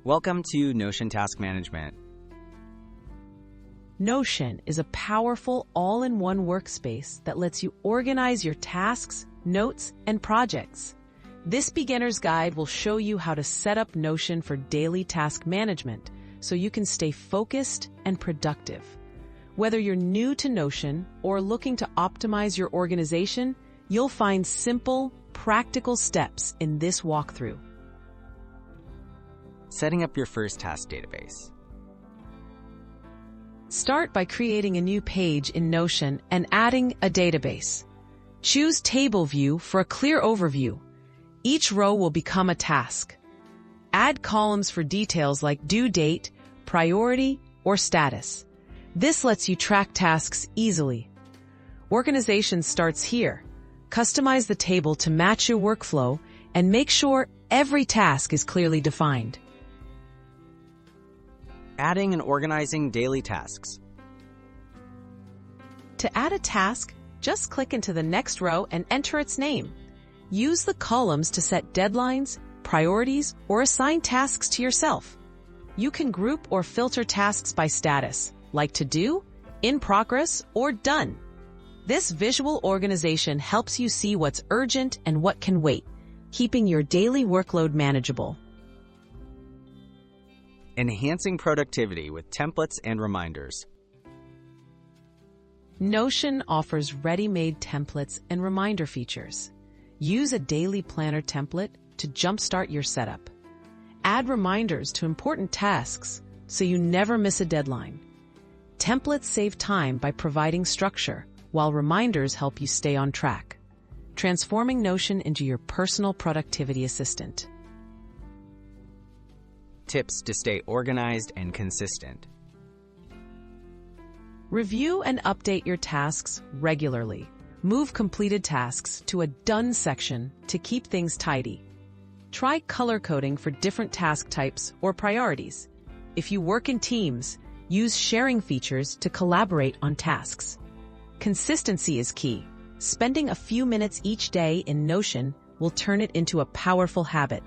Welcome to Notion Task Management. Notion is a powerful all-in-one workspace that lets you organize your tasks, notes, and projects. This beginner's guide will show you how to set up Notion for daily task management so you can stay focused and productive. Whether you're new to Notion or looking to optimize your organization, you'll find simple, practical steps in this walkthrough. Setting up your first task database. Start by creating a new page in Notion and adding a database. Choose Table View for a clear overview. Each row will become a task. Add columns for details like due date, priority, or status. This lets you track tasks easily. Organization starts here. Customize the table to match your workflow and make sure every task is clearly defined. Adding and organizing daily tasks. To add a task, just click into the next row and enter its name. Use the columns to set deadlines, priorities, or assign tasks to yourself. You can group or filter tasks by status, like to do, in progress, or done. This visual organization helps you see what's urgent and what can wait, keeping your daily workload manageable. Enhancing productivity with templates and reminders. Notion offers ready-made templates and reminder features. Use a daily planner template to jumpstart your setup. Add reminders to important tasks so you never miss a deadline. Templates save time by providing structure, while reminders help you stay on track, transforming Notion into your personal productivity assistant. Tips to stay organized and consistent. Review and update your tasks regularly. Move completed tasks to a Done section to keep things tidy. Try color coding for different task types or priorities. If you work in teams, use sharing features to collaborate on tasks. Consistency is key. Spending a few minutes each day in Notion will turn it into a powerful habit.